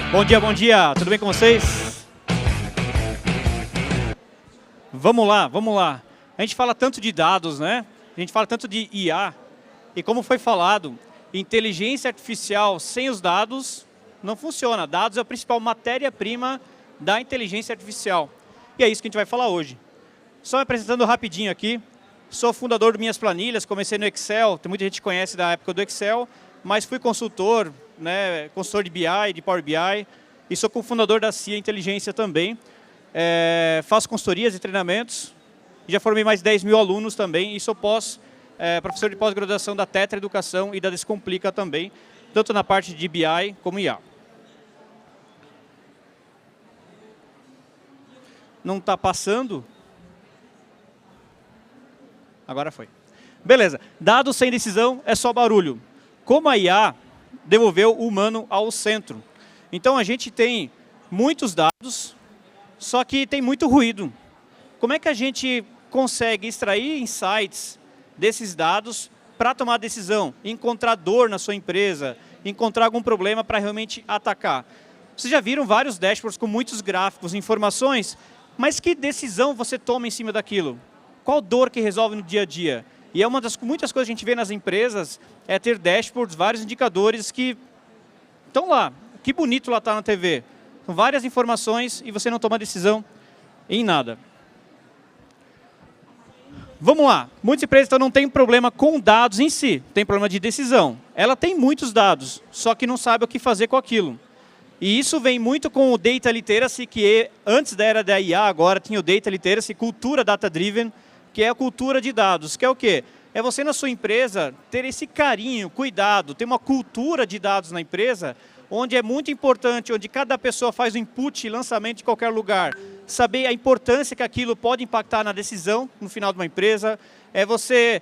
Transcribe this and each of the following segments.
Bom dia, tudo bem com vocês? Vamos lá. A gente fala tanto de dados, né? A gente fala tanto de IA, e como foi falado, inteligência artificial sem os dados não funciona. Dados é a principal matéria-prima da inteligência artificial. E é isso que a gente vai falar hoje. Só me apresentando rapidinho aqui, sou fundador de Minhas Planilhas, comecei no Excel, tem muita gente que conhece da época do Excel, mas fui consultor, né, consultor de BI, de Power BI, e sou cofundador da CIA Inteligência também. Faço consultorias e treinamentos, já formei mais de 10 mil alunos também, e sou professor de pós-graduação da Tetra Educação e da Descomplica também, tanto na parte de BI como IA. Não está passando? Agora foi. Beleza, dados sem decisão é só barulho. Como a IA devolveu o humano ao centro. Então a gente tem muitos dados, só que tem muito ruído. Como é que a gente consegue extrair insights desses dados para tomar decisão, encontrar dor na sua empresa, encontrar algum problema para realmente atacar? Vocês já viram vários dashboards com muitos gráficos, informações, mas que decisão você toma em cima daquilo? Qual dor que resolve no dia a dia? E é uma das muitas coisas que a gente vê nas empresas, é ter dashboards, vários indicadores que estão lá. Que bonito lá está na TV. São várias informações e você não toma decisão em nada. Vamos lá. Muitas empresas então, não têm problema com dados em si, tem problema de decisão. Ela tem muitos dados, só que não sabe o que fazer com aquilo. E isso vem muito com o Data Literacy, que antes da era da IA, agora tinha o Data Literacy, cultura data-driven, que é a cultura de dados, que é o quê? É você na sua empresa ter esse carinho, cuidado, ter uma cultura de dados na empresa, onde é muito importante, onde cada pessoa faz o input e lançamento de qualquer lugar, saber a importância que aquilo pode impactar na decisão no final de uma empresa, é você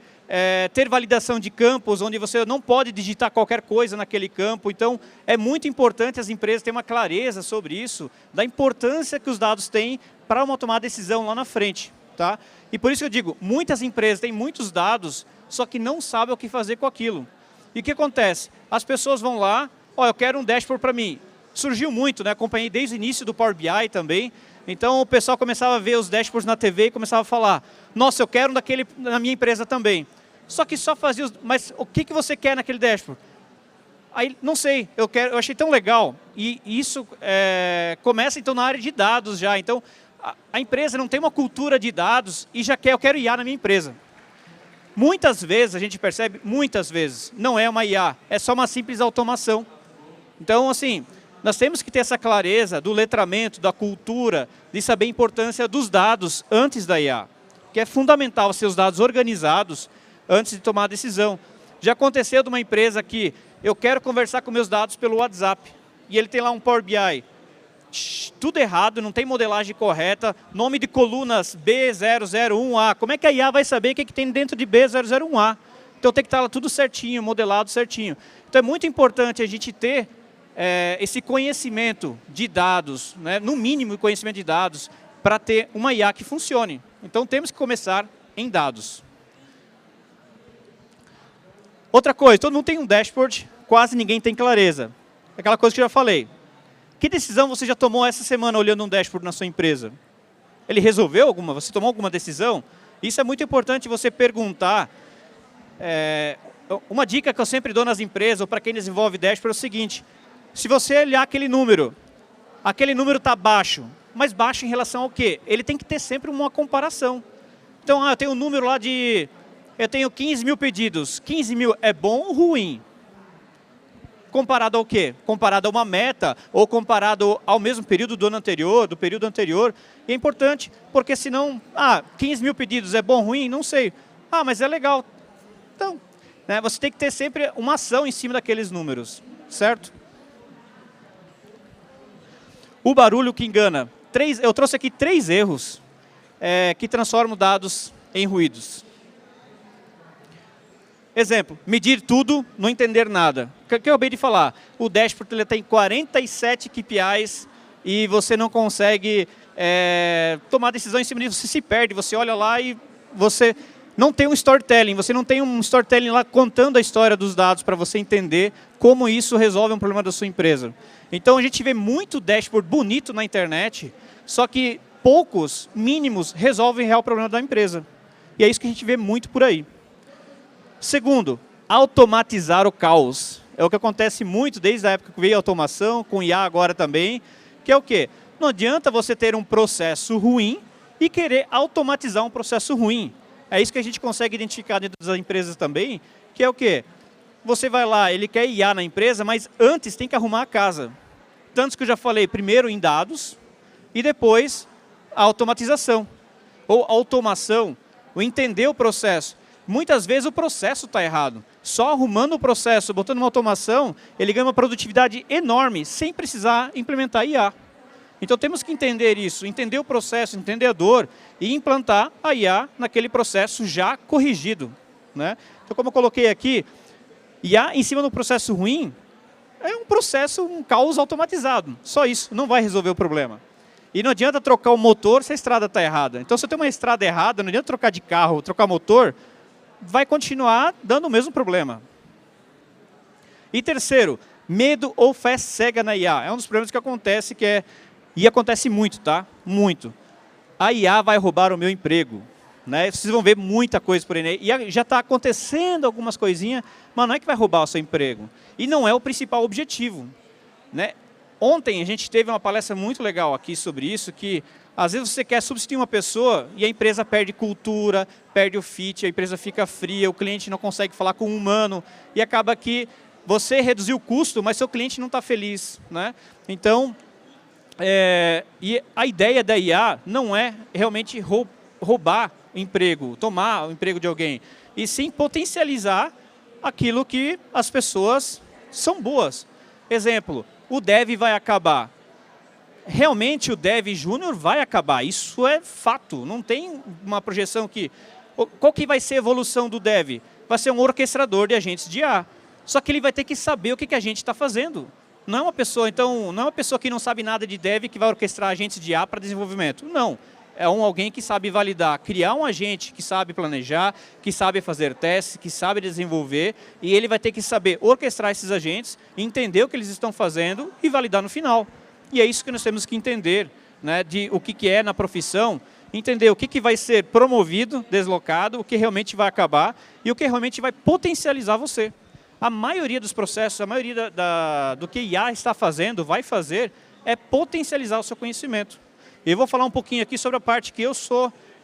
ter validação de campos, onde você não pode digitar qualquer coisa naquele campo. Então, é muito importante as empresas terem uma clareza sobre isso, da importância que os dados têm para uma tomar decisão lá na frente. Tá? E por isso que eu digo, muitas empresas têm muitos dados, só que não sabem o que fazer com aquilo. E o que acontece? As pessoas vão lá, eu quero um dashboard para mim. Surgiu muito, né? Acompanhei desde o início do Power BI também. Então o pessoal começava a ver os dashboards na TV e começava a falar, nossa, eu quero um daquele na minha empresa também. Só que só fazia, mas o que você quer naquele dashboard? Aí, não sei, eu achei tão legal. E isso começa então na área de dados já. Então, a empresa não tem uma cultura de dados e já eu quero IA na minha empresa. Muitas vezes, a gente percebe, muitas vezes, não é uma IA, é só uma simples automação. Então, assim, nós temos que ter essa clareza do letramento, da cultura, de saber a importância dos dados antes da IA. Que é fundamental ser os dados organizados antes de tomar a decisão. Já aconteceu de uma empresa que eu quero conversar com meus dados pelo WhatsApp, e ele tem lá um Power BI. Tudo errado, não tem modelagem correta, nome de colunas B001A. Como é que a IA vai saber o que tem dentro de B001A? Então tem que estar lá tudo certinho, modelado certinho. Então é muito importante a gente ter esse conhecimento de dados, né? No mínimo conhecimento de dados, para ter uma IA que funcione. Então temos que começar em dados. Outra coisa, todo mundo tem um dashboard, quase ninguém tem clareza. Aquela coisa que eu já falei. Que decisão você já tomou essa semana olhando um dashboard na sua empresa? Ele resolveu alguma? Você tomou alguma decisão? Isso é muito importante você perguntar. Uma dica que eu sempre dou nas empresas, ou para quem desenvolve dashboard, é o seguinte. Se você olhar aquele número está baixo, mas baixo em relação ao quê? Ele tem que ter sempre uma comparação. Então, eu tenho um número lá de... Eu tenho 15 mil pedidos. 15 mil é bom ou ruim? Comparado ao quê? Comparado a uma meta ou comparado ao mesmo período do ano anterior, do período anterior. E é importante, porque senão, 15 mil pedidos é bom ou ruim? Não sei. Mas é legal. Então, né, você tem que ter sempre uma ação em cima daqueles números, certo? O barulho que engana. Eu trouxe aqui 3 erros que transformam dados em ruídos. Exemplo, medir tudo, não entender nada. O que eu acabei de falar? O dashboard ele tem 47 KPIs e você não consegue tomar decisão em cima disso, você se perde, você olha lá e você não tem um storytelling, você não tem um storytelling lá contando a história dos dados para você entender como isso resolve um problema da sua empresa. Então a gente vê muito dashboard bonito na internet, só que poucos, mínimos, resolvem o real problema da empresa. E é isso que a gente vê muito por aí. Segundo, automatizar o caos. É o que acontece muito desde a época que veio a automação, com IA agora também, que é o quê? Não adianta você ter um processo ruim e querer automatizar um processo ruim. É isso que a gente consegue identificar dentro das empresas também, que é o quê? Você vai lá, ele quer IA na empresa, mas antes tem que arrumar a casa. Tanto que eu já falei, primeiro em dados e depois a automatização. Ou automação, o entender o processo. Muitas vezes o processo está errado. Só arrumando o processo, botando uma automação, ele ganha uma produtividade enorme, sem precisar implementar IA. Então temos que entender isso, entender o processo, entender a dor e implantar a IA naquele processo já corrigido, né? Então, como eu coloquei aqui, IA em cima do processo ruim é um processo, um caos automatizado. Só isso, não vai resolver o problema. E não adianta trocar o motor se a estrada está errada. Então, se eu tenho uma estrada errada, não adianta trocar de carro, trocar motor, vai continuar dando o mesmo problema. E terceiro, medo ou fé cega na IA. É um dos problemas que acontece, e acontece muito, tá? Muito. A IA vai roubar o meu emprego. Né? Vocês vão ver muita coisa por aí. Né? E já está acontecendo algumas coisinhas, mas não é que vai roubar o seu emprego. E não é o principal objetivo. Né? Ontem a gente teve uma palestra muito legal aqui sobre isso, que às vezes você quer substituir uma pessoa e a empresa perde cultura, perde o fit, a empresa fica fria, o cliente não consegue falar com um humano e acaba que você reduziu o custo, mas seu cliente não está feliz. Né? Então, e a ideia da IA não é realmente roubar o emprego, tomar o emprego de alguém, e sim potencializar aquilo que as pessoas são boas. Exemplo, o dev vai acabar. Realmente o dev júnior vai acabar, isso é fato, não tem uma projeção que... Qual que vai ser a evolução do dev? Vai ser um orquestrador de agentes de IA, só que ele vai ter que saber o que a gente está fazendo. Não é uma pessoa, então, não é uma pessoa que não sabe nada de dev que vai orquestrar agentes de IA para desenvolvimento. Não. É alguém que sabe validar, criar um agente que sabe planejar, que sabe fazer testes, que sabe desenvolver, e ele vai ter que saber orquestrar esses agentes, entender o que eles estão fazendo e validar no final. E é isso que nós temos que entender, né, de o que é na profissão, entender o que vai ser promovido, deslocado, o que realmente vai acabar e o que realmente vai potencializar você. A maioria dos processos, a maioria do que IA está fazendo, vai fazer, é potencializar o seu conhecimento. Eu vou falar um pouquinho aqui sobre a parte que eu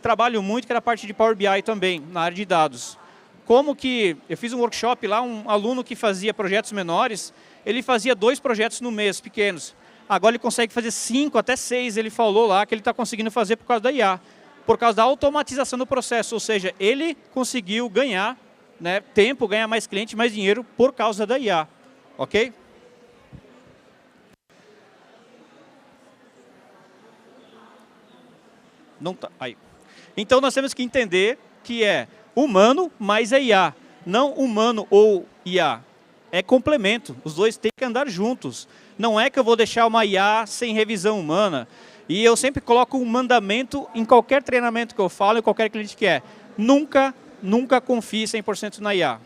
trabalho muito, que é a parte de Power BI também, na área de dados. Como que, eu fiz um workshop lá, um aluno que fazia projetos menores, ele fazia 2 projetos no mês, pequenos. Agora ele consegue fazer 5 até 6, ele falou lá que ele está conseguindo fazer por causa da IA. Por causa da automatização do processo, ou seja, ele conseguiu ganhar, né, tempo, ganhar mais cliente, mais dinheiro por causa da IA, ok? Não tá, aí. Então nós temos que entender que é humano mais é IA, não humano ou IA. É complemento, os dois têm que andar juntos. Não é que eu vou deixar uma IA sem revisão humana. E eu sempre coloco um mandamento em qualquer treinamento que eu falo, em qualquer cliente que é. Nunca confie 100% na IA.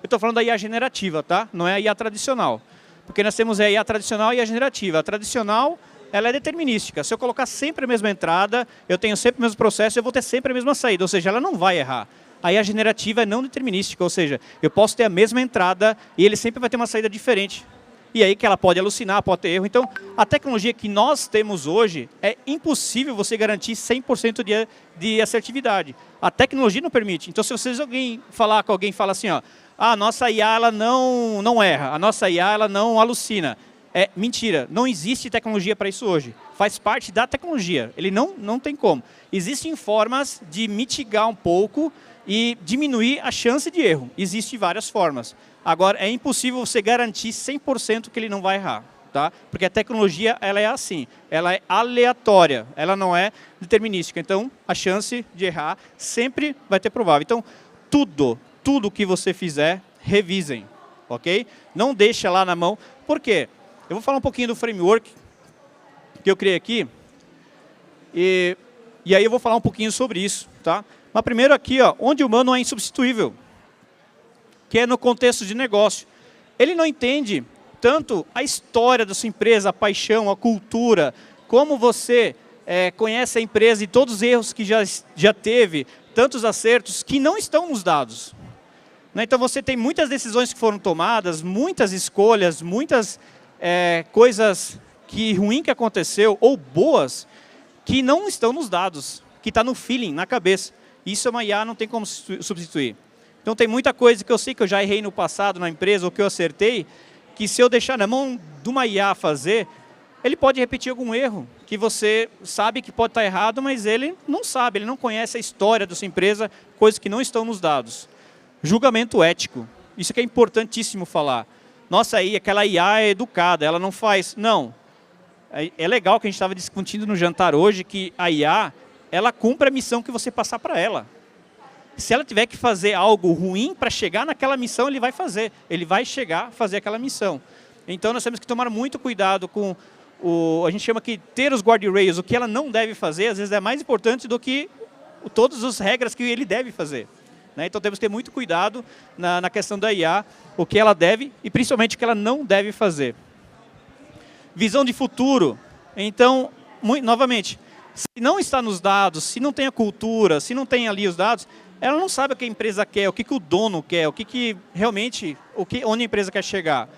Eu estou falando da IA generativa, tá? Não é a IA tradicional. Porque nós temos a IA tradicional e a generativa. A tradicional, ela é determinística. Se eu colocar sempre a mesma entrada, eu tenho sempre o mesmo processo, eu vou ter sempre a mesma saída. Ou seja, ela não vai errar. A IA generativa é não determinística, ou seja, eu posso ter a mesma entrada e ele sempre vai ter uma saída diferente. E aí que ela pode alucinar, pode ter erro. Então, a tecnologia que nós temos hoje, é impossível você garantir 100% de assertividade. A tecnologia não permite. Então, se vocês falar com alguém fala assim, ó, a nossa IA ela não erra, a nossa IA ela não alucina. É mentira, não existe tecnologia para isso hoje. Faz parte da tecnologia, ele não tem como. Existem formas de mitigar um pouco e diminuir a chance de erro. Existem várias formas. Agora, é impossível você garantir 100% que ele não vai errar, tá? Porque a tecnologia ela é assim, ela é aleatória, ela não é determinística. Então, a chance de errar sempre vai ter provável. Então, tudo que você fizer, revisem, ok? Não deixa lá na mão. Por quê? Eu vou falar um pouquinho do framework que eu criei aqui e aí eu vou falar um pouquinho sobre isso, tá? Mas primeiro aqui, ó, onde o humano é insubstituível, que é no contexto de negócio. Ele não entende tanto a história da sua empresa, a paixão, a cultura, como você conhece a empresa e todos os erros que já teve, tantos acertos que não estão nos dados. Né? Então você tem muitas decisões que foram tomadas, muitas escolhas, muitas coisas ruins que aconteceu, ou boas, que não estão nos dados, que está no feeling, na cabeça. Isso uma IA não tem como substituir. Então tem muita coisa que eu sei que eu já errei no passado na empresa, ou que eu acertei, que se eu deixar na mão de uma IA fazer, ele pode repetir algum erro, que você sabe que pode estar errado, mas ele não sabe, ele não conhece a história da sua empresa, coisas que não estão nos dados. Julgamento ético, isso que é importantíssimo falar. Nossa, aí aquela IA é educada, ela não faz... Não, é legal que a gente estava discutindo no jantar hoje, que a IA, ela cumpre a missão que você passar para ela. Se ela tiver que fazer algo ruim para chegar naquela missão, ele vai fazer. Ele vai chegar a fazer aquela missão. Então, nós temos que tomar muito cuidado com a gente chama que ter os guardrails, o que ela não deve fazer, às vezes é mais importante do que todas as regras que ele deve fazer. Né? Então, temos que ter muito cuidado na questão da IA, o que ela deve e principalmente o que ela não deve fazer. Visão de futuro. Então, novamente, se não está nos dados, se não tem a cultura, se não tem ali os dados, ela não sabe o que a empresa quer, o que o dono quer, o que realmente, onde a empresa quer chegar.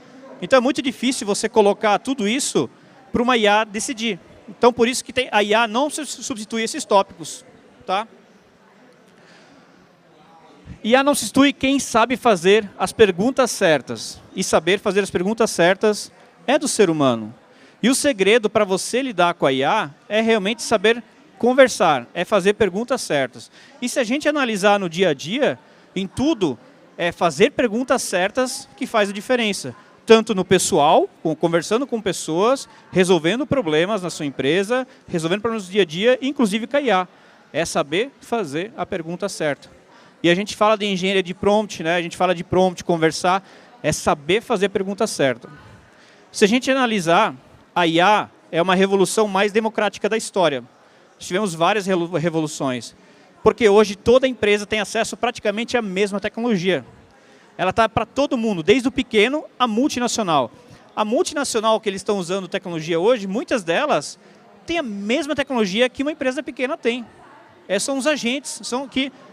Então é muito difícil você colocar tudo isso para uma IA decidir. Então por isso que a IA não substitui esses tópicos. Tá? IA não substitui quem sabe fazer as perguntas certas. E saber fazer as perguntas certas é do ser humano. E o segredo para você lidar com a IA é realmente saber conversar, é fazer perguntas certas. E se a gente analisar no dia a dia, em tudo, é fazer perguntas certas que faz a diferença. Tanto no pessoal, conversando com pessoas, resolvendo problemas na sua empresa, resolvendo problemas do dia a dia, inclusive com a IA. É saber fazer a pergunta certa. E a gente fala de engenharia de prompt, né? A gente fala de prompt, conversar, é saber fazer a pergunta certa. Se a gente analisar, a IA é uma revolução mais democrática da história. Tivemos várias revoluções, porque hoje toda empresa tem acesso praticamente à mesma tecnologia. Ela está para todo mundo, desde o pequeno à multinacional. A multinacional que eles estão usando tecnologia hoje, muitas delas têm a mesma tecnologia que uma empresa pequena tem. São os agentes,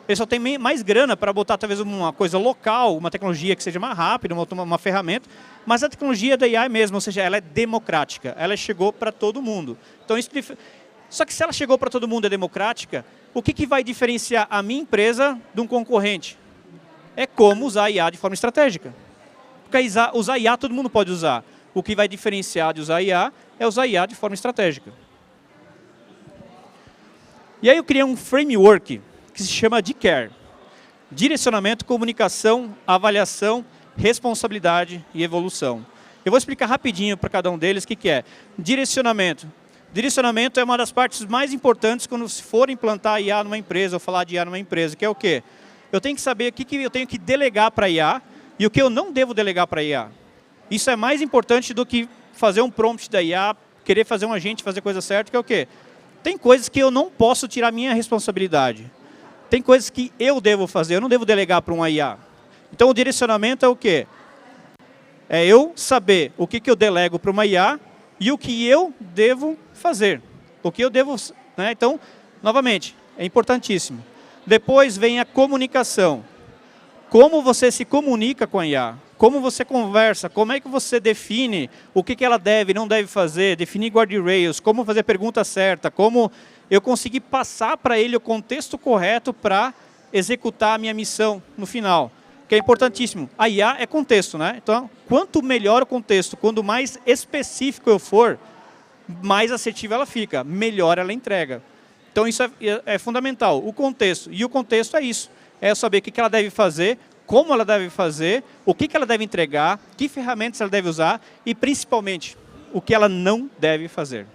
eles só têm mais grana para botar talvez uma coisa local, uma tecnologia que seja mais rápida, uma ferramenta, mas a tecnologia da AI mesmo, ou seja, ela é democrática, ela chegou para todo mundo. Então, só que se ela chegou para todo mundo, é democrática, o que vai diferenciar a minha empresa de um concorrente? É como usar a IA de forma estratégica. Porque usar IA todo mundo pode usar. O que vai diferenciar de usar IA é usar IA de forma estratégica. E aí eu criei um framework que se chama DCARE. Direcionamento, comunicação, avaliação, responsabilidade e evolução. Eu vou explicar rapidinho para cada um deles o que é. Direcionamento. Direcionamento é uma das partes mais importantes quando se for implantar IA numa empresa ou falar de IA numa empresa, que é o quê? Eu tenho que saber o que eu tenho que delegar para a IA e o que eu não devo delegar para a IA. Isso é mais importante do que fazer um prompt da IA, querer fazer um agente fazer coisa certa, que é o quê? Tem coisas que eu não posso tirar minha responsabilidade. Tem coisas que eu devo fazer, eu não devo delegar para uma IA. Então o direcionamento é o quê? É eu saber o que eu delego para uma IA e o que eu devo fazer. O que eu devo... Né? Então, novamente, é importantíssimo. Depois vem a comunicação. Como você se comunica com a IA? Como você conversa? Como é que você define o que ela deve e não deve fazer? Definir guardrails, como fazer a pergunta certa, como eu conseguir passar para ele o contexto correto para executar a minha missão no final. Que é importantíssimo. A IA é contexto, né? Então, quanto melhor o contexto, quanto mais específico eu for, mais assertiva ela fica, melhor ela entrega. Então, isso é fundamental. O contexto. E o contexto é isso. É saber o que ela deve fazer, como ela deve fazer, o que ela deve entregar, que ferramentas ela deve usar e, principalmente, o que ela não deve fazer.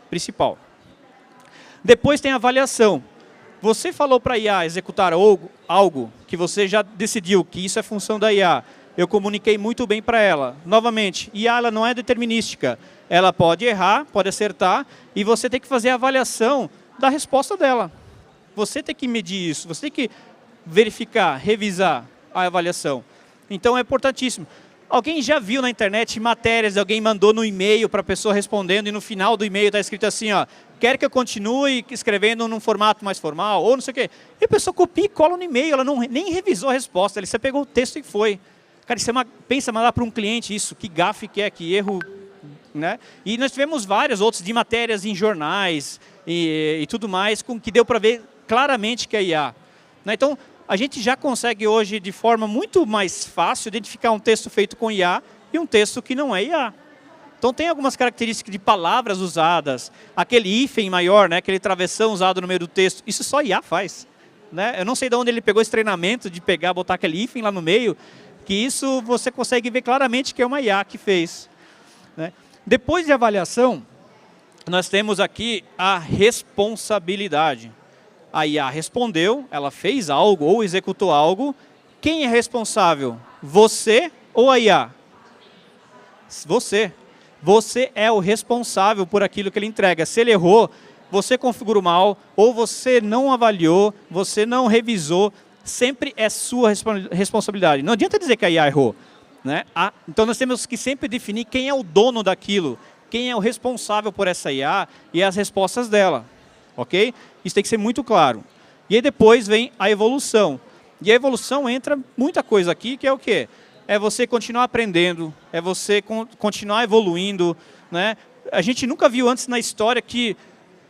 Principal. Depois tem a avaliação. Você falou para a IA executar algo que você já decidiu que isso é função da IA. Eu comuniquei muito bem para ela. Novamente, IA ela não é determinística. Ela pode errar, pode acertar, e você tem que fazer a avaliação da resposta dela. Você tem que medir isso, você tem que verificar, revisar a avaliação. Então é importantíssimo. Alguém já viu na internet matérias, alguém mandou no e-mail para a pessoa respondendo e no final do e-mail está escrito assim, ó, quer que eu continue escrevendo num formato mais formal ou não sei o quê. E a pessoa copia e cola no e-mail, ela nem revisou a resposta, você pegou o texto e foi. Cara, isso pensa mandar para um cliente isso, que gafe que é, que erro, né? E nós tivemos várias outras de matérias em jornais e tudo mais, com que deu para ver claramente que é IA. Né? Então, a gente já consegue hoje, de forma muito mais fácil, identificar um texto feito com IA e um texto que não é IA. Então, tem algumas características de palavras usadas, aquele hífen maior, né, aquele travessão usado no meio do texto, isso só IA faz. Né? Eu não sei de onde ele pegou esse treinamento de pegar, botar aquele hífen lá no meio, que isso você consegue ver claramente que é uma IA que fez. Né? Depois de avaliação, nós temos aqui a responsabilidade. A IA respondeu, ela fez algo ou executou algo. Quem é responsável? Você ou a IA? Você. Você é o responsável por aquilo que ele entrega. Se ele errou, você configurou mal, ou você não avaliou, você não revisou, sempre é sua responsabilidade. Não adianta dizer que a IA errou. Né? Então nós temos que sempre definir quem é o dono daquilo, quem é o responsável por essa IA e as respostas dela. Ok? Isso tem que ser muito claro. E aí depois vem a evolução. E a evolução entra muita coisa aqui, que é o quê? É você continuar aprendendo, é você continuar evoluindo. Né? A gente nunca viu antes na história que,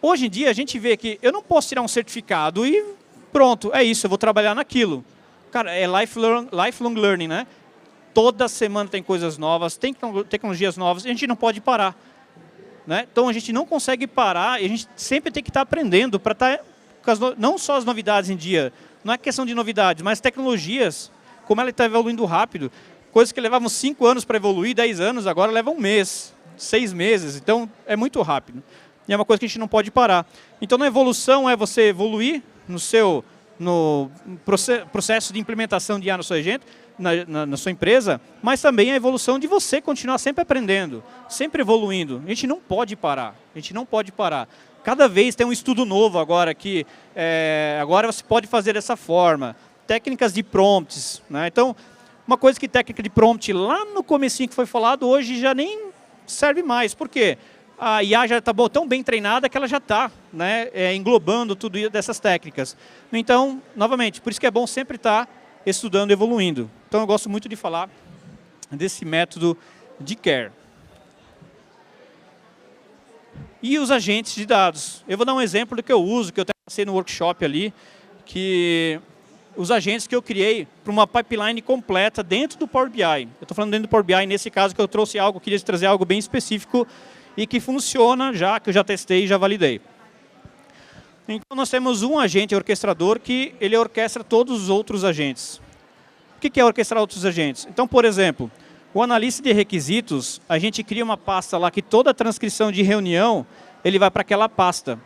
hoje em dia, a gente vê que eu não posso tirar um certificado e pronto, é isso, eu vou trabalhar naquilo. Cara, é lifelong learning, né? Toda semana tem coisas novas, tem tecnologias novas, e a gente não pode parar. Né? Então, a gente não consegue parar, e a gente sempre tem que estar aprendendo para estar não só as novidades em dia, não é questão de novidades, mas tecnologias, como ela está evoluindo rápido. Coisas que levavam 5 anos para evoluir, 10 anos, agora levam 1 mês, 6 meses. Então, é muito rápido. E é uma coisa que a gente não pode parar. Então, na evolução é você evoluir no processo de implementação de IA no seu agente, na sua empresa, mas também a evolução de você continuar sempre aprendendo, sempre evoluindo. A gente não pode parar. A gente não pode parar. Cada vez tem um estudo novo agora que agora você pode fazer dessa forma. Técnicas de prompts. Né? Então, uma coisa que técnica de prompt lá no comecinho que foi falado, hoje já nem serve mais. Por quê? A IA já está tão bem treinada que ela já está, né, englobando tudo isso dessas técnicas. Então, novamente, por isso que é bom sempre estar estudando e evoluindo. Então, eu gosto muito de falar desse método de care. E os agentes de dados. Eu vou dar um exemplo do que eu uso, que eu até passei no workshop ali, que os agentes que eu criei para uma pipeline completa dentro do Power BI. Eu estou falando dentro do Power BI, nesse caso que eu trouxe algo, queria trazer algo bem específico e que funciona já, que eu já testei e já validei. Então, nós temos um agente orquestrador que ele orquestra todos os outros agentes. O que é orquestrar outros agentes? Então, por exemplo, o analista de requisitos, a gente cria uma pasta lá que toda a transcrição de reunião, ele vai para aquela pasta.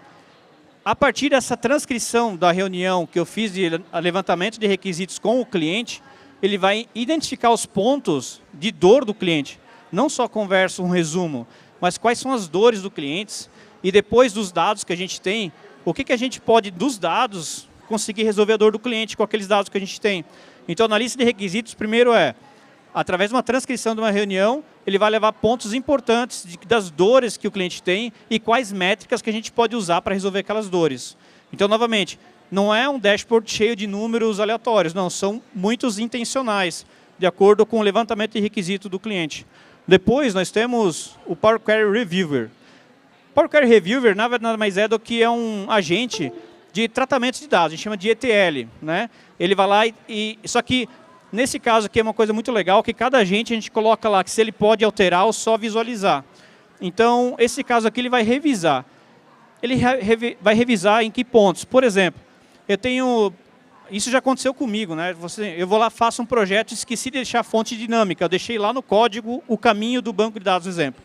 A partir dessa transcrição da reunião que eu fiz de levantamento de requisitos com o cliente, ele vai identificar os pontos de dor do cliente. Não só conversa um resumo, mas quais são as dores do cliente e depois dos dados que a gente tem, o que a gente pode, dos dados, conseguir resolver a dor do cliente com aqueles dados que a gente tem. Então, na lista de requisitos, primeiro através de uma transcrição de uma reunião, ele vai levar pontos importantes das dores que o cliente tem e quais métricas que a gente pode usar para resolver aquelas dores. Então, novamente, não é um dashboard cheio de números aleatórios, não, são muitos intencionais, de acordo com o levantamento de requisito do cliente. Depois, nós temos o Power Query Reviewer. Power Query Reviewer nada mais é do que um agente de tratamento de dados, a gente chama de ETL. Né? Ele vai lá só que, nesse caso aqui, é uma coisa muito legal, que cada agente a gente coloca lá que se ele pode alterar ou só visualizar. Então, esse caso aqui ele vai revisar. Ele vai revisar em que pontos? Por exemplo, eu tenho... Isso já aconteceu comigo, né? Eu vou lá, faço um projeto e esqueci de deixar a fonte dinâmica. Eu deixei lá no código o caminho do banco de dados, exemplo.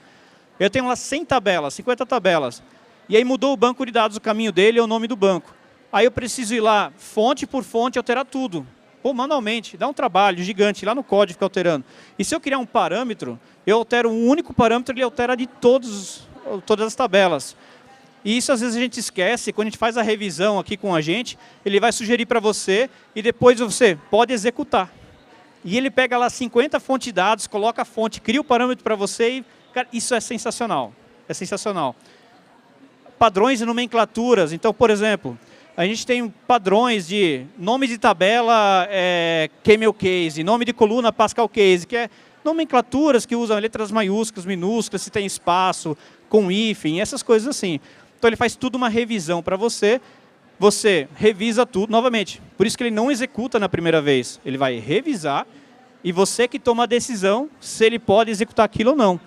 Eu tenho lá 100 tabelas, 50 tabelas. E aí mudou o banco de dados, o caminho dele é o nome do banco. Aí eu preciso ir lá, fonte por fonte, alterar tudo. Pô, manualmente, dá um trabalho gigante, lá no código fica alterando. E se eu criar um parâmetro, eu altero um único parâmetro, ele altera de todas as tabelas. E isso às vezes a gente esquece, quando a gente faz a revisão aqui com a gente, ele vai sugerir para você e depois você pode executar. E ele pega lá 50 fontes de dados, coloca a fonte, cria o parâmetro para você e, cara, isso é sensacional. É sensacional. Padrões e nomenclaturas. Então, por exemplo, a gente tem padrões de nome de tabela, camel case, nome de coluna, Pascal case, que é nomenclaturas que usam letras maiúsculas, minúsculas, se tem espaço, com hífen, essas coisas assim. Então, ele faz tudo uma revisão para você. Você revisa tudo, novamente, por isso que ele não executa na primeira vez. Ele vai revisar e você que toma a decisão se ele pode executar aquilo ou não.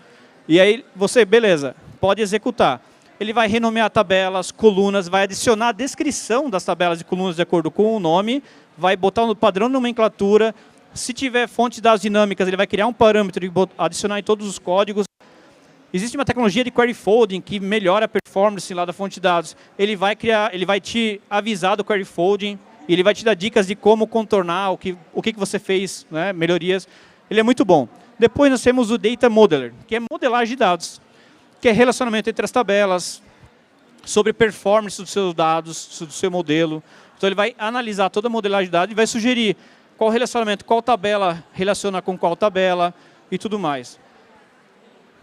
E aí você, beleza, pode executar. Ele vai renomear tabelas, colunas, vai adicionar a descrição das tabelas e colunas de acordo com o nome, vai botar no padrão de nomenclatura. Se tiver fonte de dados dinâmicas, ele vai criar um parâmetro e adicionar em todos os códigos. Existe uma tecnologia de query folding que melhora a performance lá da fonte de dados. Ele vai te avisar do query folding, e ele vai te dar dicas de como contornar, o que você fez, né, melhorias. Ele é muito bom. Depois nós temos o Data Modeler, que é modelagem de dados, que é relacionamento entre as tabelas, sobre performance dos seus dados, do seu modelo. Então ele vai analisar toda a modelagem de dados e vai sugerir qual relacionamento, qual tabela relaciona com qual tabela e tudo mais.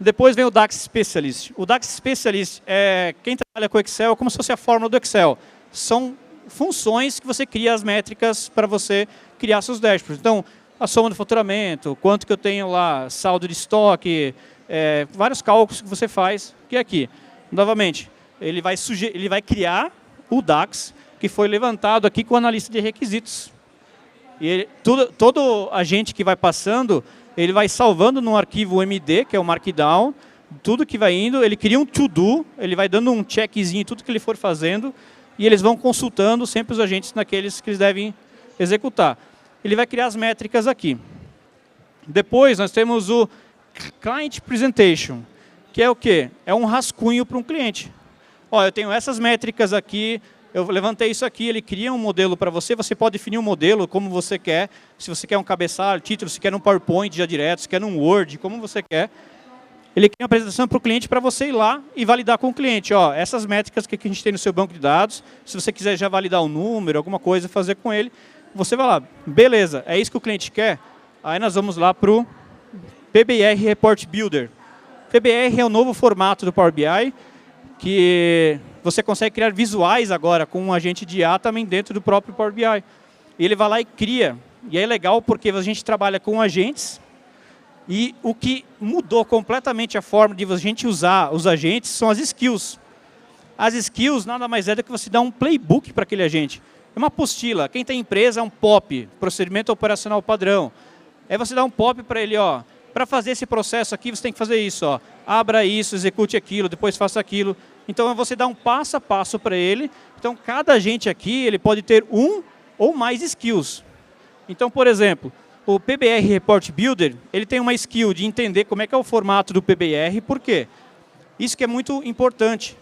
Depois vem o DAX Specialist. O DAX Specialist é quem trabalha com Excel, como se fosse a fórmula do Excel. São funções que você cria as métricas para você criar seus dashboards. Então, a soma do faturamento, quanto que eu tenho lá, saldo de estoque, vários cálculos que você faz, que é aqui. Novamente, ele vai criar o DAX, que foi levantado aqui com o analista de requisitos. E todo agente que vai passando, ele vai salvando num arquivo MD, que é o Markdown, tudo que vai indo, ele cria um to-do, ele vai dando um checkzinho em tudo que ele for fazendo, e eles vão consultando sempre os agentes naqueles que eles devem executar. Ele vai criar as métricas aqui. Depois nós temos o Client Presentation, que é o quê? É um rascunho para um cliente. Ó, eu tenho essas métricas aqui, eu levantei isso aqui, ele cria um modelo para você, você pode definir um modelo como você quer, se você quer um cabeçalho, título, se quer num PowerPoint já direto, se quer num Word, como você quer. Ele cria uma apresentação para o cliente para você ir lá e validar com o cliente. Ó, essas métricas que a gente tem no seu banco de dados, se você quiser já validar um número, alguma coisa, fazer com ele, você vai lá, beleza, é isso que o cliente quer? Aí nós vamos lá para o PBR Report Builder. PBR é o novo formato do Power BI, que você consegue criar visuais agora com um agente de IA também dentro do próprio Power BI. E ele vai lá e cria. E é legal porque a gente trabalha com agentes e o que mudou completamente a forma de a gente usar os agentes são as skills. As skills nada mais é do que você dar um playbook para aquele agente. É uma apostila. Quem tem empresa é um POP, procedimento operacional padrão. Aí você dá um POP para ele, ó, para fazer esse processo aqui você tem que fazer isso, ó. Abra isso, execute aquilo, depois faça aquilo. Então você dá um passo a passo para ele. Então cada agente aqui ele pode ter um ou mais skills. Então, por exemplo, o PBR Report Builder, ele tem uma skill de entender como é que é o formato do PBR. Por quê? Isso que é muito importante.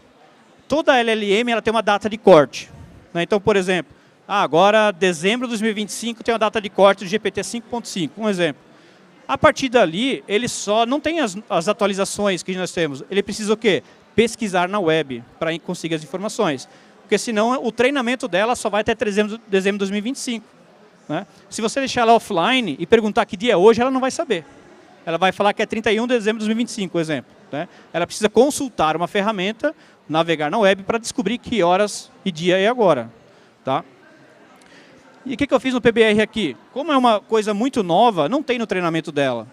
Toda LLM ela tem uma data de corte, né? Então, por exemplo, agora dezembro de 2025 tem a data de corte do GPT 5.5, um exemplo. A partir dali, ele só não tem as atualizações que nós temos. Ele precisa o quê? Pesquisar na web para conseguir as informações. Porque senão o treinamento dela só vai até dezembro de 2025. Né? Se você deixar ela offline e perguntar que dia é hoje, ela não vai saber. Ela vai falar que é 31 de dezembro de 2025, por exemplo. Né? Ela precisa consultar uma ferramenta, navegar na web para descobrir que horas e dia é agora. Tá? E o que eu fiz no PBR aqui? Como é uma coisa muito nova, não tem no treinamento dela.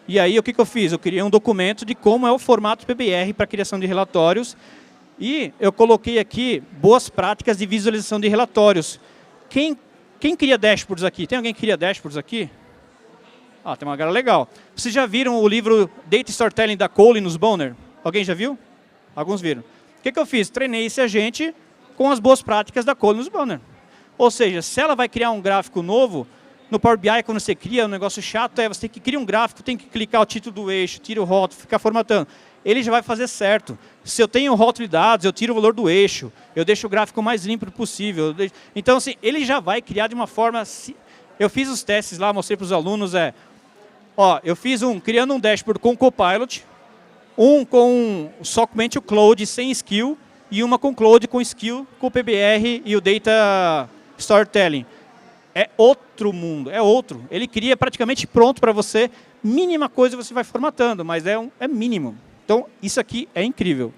E aí o que eu fiz? Eu criei um documento de como é o formato PBR para criação de relatórios. E eu coloquei aqui boas práticas de visualização de relatórios. Quem cria dashboards aqui? Tem alguém que cria dashboards aqui? Ah, tem uma galera legal. Vocês já viram o livro Data Storytelling da Colin Bonner? Alguém já viu? Alguns viram. O que eu fiz? Treinei esse agente com as boas práticas da Colin Bonner. Ou seja, se ela vai criar um gráfico novo, no Power BI, quando você cria um negócio chato, você tem que criar um gráfico, tem que clicar o título do eixo, tira o rótulo, ficar formatando. Ele já vai fazer certo. Se eu tenho rótulo de dados, eu tiro o valor do eixo, eu deixo o gráfico mais limpo possível. Então, assim, ele já vai criar de uma forma... Eu fiz os testes lá, mostrei para os alunos, eu fiz criando um dashboard com o Copilot, com somente o Cloud sem skill, e uma com Cloud, com Skill, com o PBR e o Data Storytelling. É outro mundo, é outro. Ele cria praticamente pronto para você, mínima coisa você vai formatando, mas é mínimo. Então, isso aqui é incrível.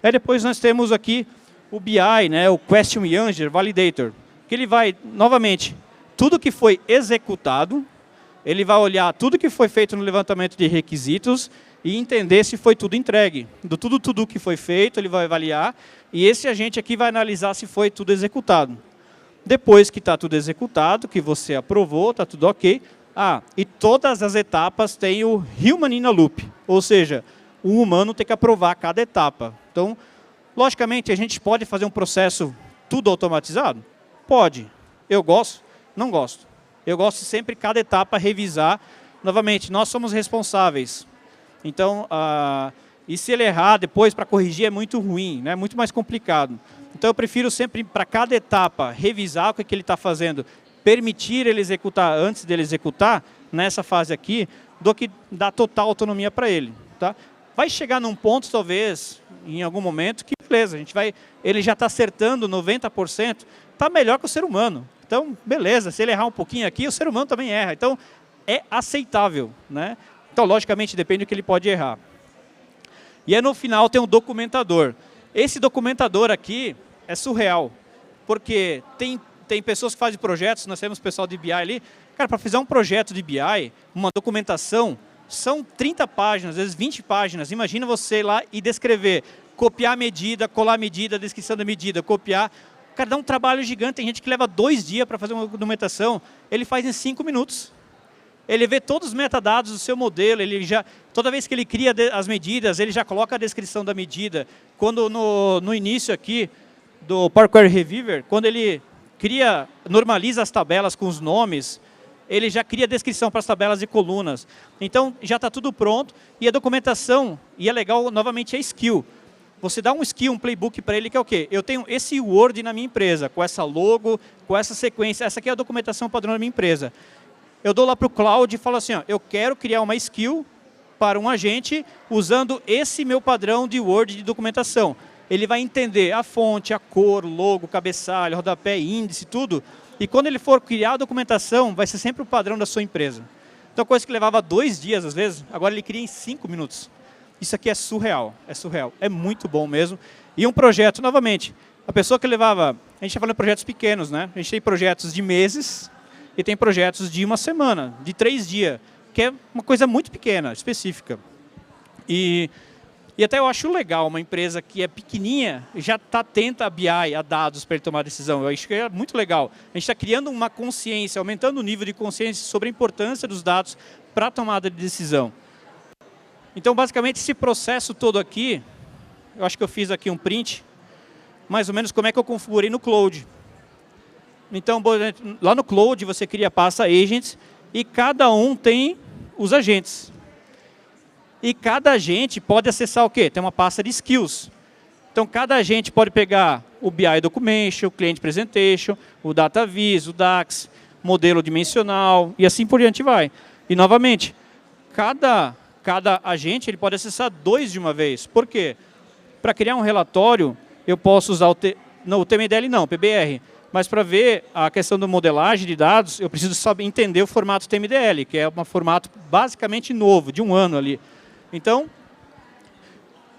Aí depois nós temos aqui o BI, né, o Question Answer Validator, que ele vai, novamente, tudo que foi executado, ele vai olhar tudo que foi feito no levantamento de requisitos e entender se foi tudo entregue. Do tudo que foi feito, ele vai avaliar, e esse agente aqui vai analisar se foi tudo executado. Depois que está tudo executado, que você aprovou, está tudo ok, e todas as etapas têm o Human in a Loop, ou seja, o humano tem que aprovar cada etapa. Então, logicamente, a gente pode fazer um processo tudo automatizado? Pode. Eu gosto? Não gosto. Eu gosto de sempre, cada etapa, revisar. Novamente, nós somos responsáveis. Então, e se ele errar depois para corrigir é muito ruim, né? Muito mais complicado. Então, eu prefiro sempre, para cada etapa, revisar o que ele está fazendo, permitir ele executar antes dele executar, nessa fase aqui, do que dar total autonomia para ele. Tá? Vai chegar num ponto, talvez, em algum momento, que beleza, ele já está acertando 90%, está melhor que o ser humano. Então, beleza, se ele errar um pouquinho aqui, o ser humano também erra. Então, é aceitável, né? Então, logicamente, depende do que ele pode errar. E aí, no final, tem um documentador. Esse documentador aqui é surreal, porque tem pessoas que fazem projetos, nós temos pessoal de BI ali. Cara, para fazer um projeto de BI, uma documentação, são 30 páginas, às vezes 20 páginas. Imagina você ir lá e descrever, copiar a medida, colar a medida, a descrição da medida, copiar. Cara, dá um trabalho gigante. Tem gente que leva 2 dias para fazer uma documentação, ele faz em 5 minutos. Ele vê todos os metadados do seu modelo, toda vez que ele cria as medidas, ele já coloca a descrição da medida. Quando no início aqui do Power Query Reviewer, quando ele normaliza as tabelas com os nomes, ele já cria a descrição para as tabelas e colunas. Então, já está tudo pronto. E a documentação, e é legal, novamente, é skill. Você dá um skill, um playbook para ele, que é o quê? Eu tenho esse Word na minha empresa, com essa logo, com essa sequência. Essa aqui é a documentação padrão da minha empresa. Eu dou lá para o Cloud e falo assim, eu quero criar uma skill para um agente usando esse meu padrão de Word de documentação. Ele vai entender a fonte, a cor, o logo, cabeçalho, rodapé, índice, tudo. E quando ele for criar a documentação, vai ser sempre o padrão da sua empresa. Então, coisa que levava 2 dias, às vezes, agora ele cria em 5 minutos. Isso aqui é surreal, é muito bom mesmo. E um projeto, novamente, a pessoa que levava... A gente está falando de projetos pequenos, né? A gente tem projetos de meses e tem projetos de 1 semana, de 3 dias, que é uma coisa muito pequena, específica. E até eu acho legal uma empresa que é pequenininha, já está atenta a BI, a dados para ele tomar decisão. Eu acho que é muito legal. A gente está criando uma consciência, aumentando o nível de consciência sobre a importância dos dados para a tomada de decisão. Então, basicamente, esse processo todo aqui, eu acho que eu fiz aqui um print, mais ou menos como é que eu configurei no Cloud. Então, lá no Cloud, você cria a pasta agents e cada um tem os agentes. E cada agente pode acessar o quê? Tem uma pasta de skills. Então, cada agente pode pegar o BI Documentation, o Client Presentation, o Data Viz, o DAX, modelo dimensional e assim por diante vai. E, novamente, cada agente ele pode acessar 2 de uma vez. Por quê? Para criar um relatório, eu posso usar o TMDL não, o PBR. Mas para ver a questão da modelagem de dados, eu preciso saber entender o formato TMDL, que é um formato basicamente novo, de 1 ano ali. Então,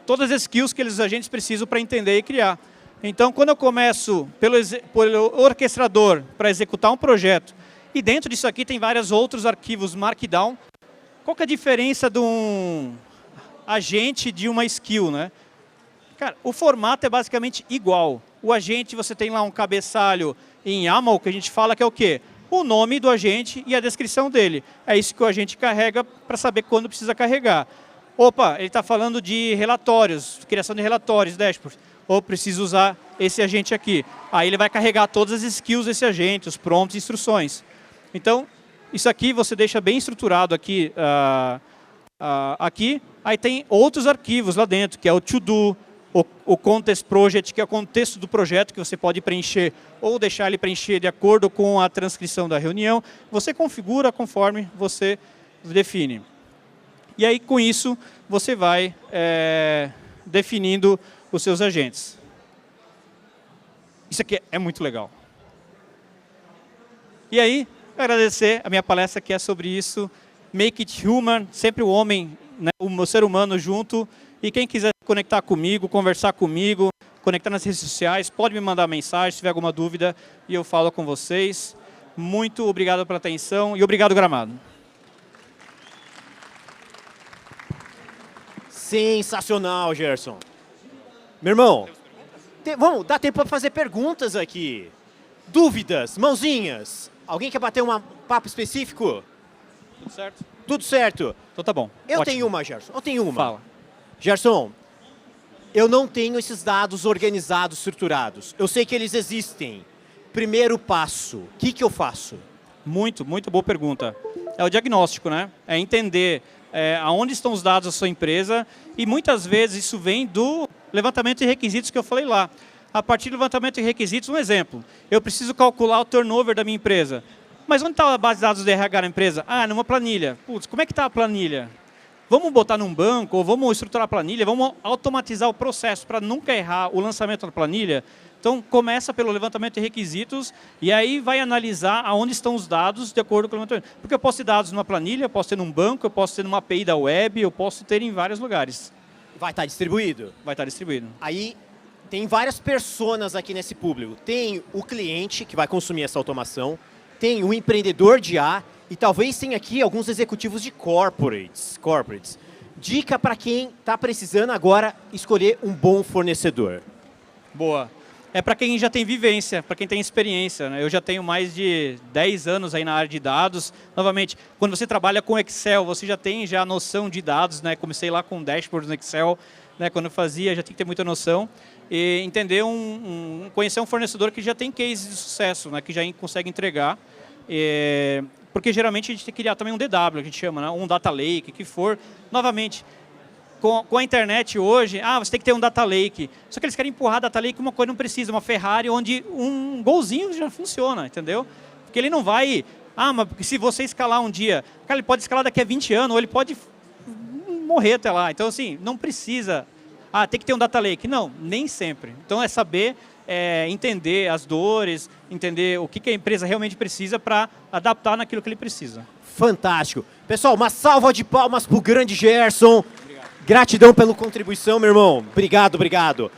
todas as skills que os agentes precisam para entender e criar. Então, quando eu começo pelo orquestrador para executar um projeto, e dentro disso aqui tem vários outros arquivos Markdown, qual que é a diferença de um agente de uma skill, né? Cara, o formato é basicamente igual. O agente, você tem lá um cabeçalho em YAML, que a gente fala que é o quê? O nome do agente e a descrição dele. É isso que o agente carrega para saber quando precisa carregar. Opa, ele está falando de relatórios, criação de relatórios, dashboards. Ou preciso usar esse agente aqui. Aí ele vai carregar todas as skills desse agente, os prompts e instruções. Então, isso aqui você deixa bem estruturado aqui. Aqui. Aí tem outros arquivos lá dentro, que é o to-do, o Context Project, que é o contexto do projeto que você pode preencher ou deixar ele preencher de acordo com a transcrição da reunião. Você configura conforme você define. E aí, com isso, você vai definindo os seus agentes. Isso aqui é muito legal. E aí, agradecer a minha palestra que é sobre isso. Make it human, sempre o homem, né, o ser humano junto. E quem quiser conectar comigo, conversar comigo, conectar nas redes sociais, pode me mandar mensagem se tiver alguma dúvida e eu falo com vocês. Muito obrigado pela atenção e obrigado, Gramado. Sensacional, Gerson. Meu irmão, vamos dar tempo para fazer perguntas aqui. Dúvidas, mãozinhas. Alguém quer bater um papo específico? Tudo certo? Tudo certo. Então tá bom. Eu Ótimo. tenho uma, Gerson. Eu tenho uma. Fala. Gerson, eu não tenho esses dados organizados, estruturados. Eu sei que eles existem. Primeiro passo, o que eu faço? Muito boa pergunta. É o diagnóstico, né? É entender aonde estão os dados da sua empresa e muitas vezes isso vem do levantamento de requisitos que eu falei lá. A partir do levantamento de requisitos, um exemplo. Eu preciso calcular o turnover da minha empresa. Mas onde está a base de dados do RH na empresa? Ah, numa planilha. Putz, como é que está a planilha? Vamos botar num banco, ou vamos estruturar a planilha, vamos automatizar o processo para nunca errar o lançamento da planilha. Então, começa pelo levantamento de requisitos e aí vai analisar aonde estão os dados de acordo com o levantamento. Porque eu posso ter dados numa planilha, eu posso ter num banco, eu posso ter numa API da web, eu posso ter em vários lugares. Vai estar distribuído? Vai estar distribuído. Aí, tem várias personas aqui nesse público. Tem o cliente que vai consumir essa automação, tem o empreendedor de IA e talvez tenha aqui alguns executivos de corporates. Dica para quem está precisando agora escolher um bom fornecedor. Boa. É para quem já tem vivência, para quem tem experiência, né? Eu já tenho mais de 10 anos aí na área de dados. Novamente, quando você trabalha com Excel, você já tem a noção de dados, né? Comecei lá com dashboards no Excel, né? Quando eu fazia, já tem que ter muita noção. E entender, conhecer um fornecedor que já tem case de sucesso, né? Que já consegue entregar. Porque geralmente a gente tem que criar também um DW, que a gente chama, né? Um data lake, que for. Novamente, com a internet hoje, você tem que ter um data lake. Só que eles querem empurrar data lake uma coisa não precisa, uma Ferrari onde um golzinho já funciona, entendeu? Porque ele não vai... mas se você escalar um dia, cara, ele pode escalar daqui a 20 anos, ou ele pode morrer até lá. Então, assim, não precisa... tem que ter um data lake. Não, nem sempre. Então, é saber entender as dores, entender o que a empresa realmente precisa para adaptar naquilo que ele precisa. Fantástico. Pessoal, uma salva de palmas para o grande Gerson. Gratidão pela contribuição, meu irmão. Obrigado.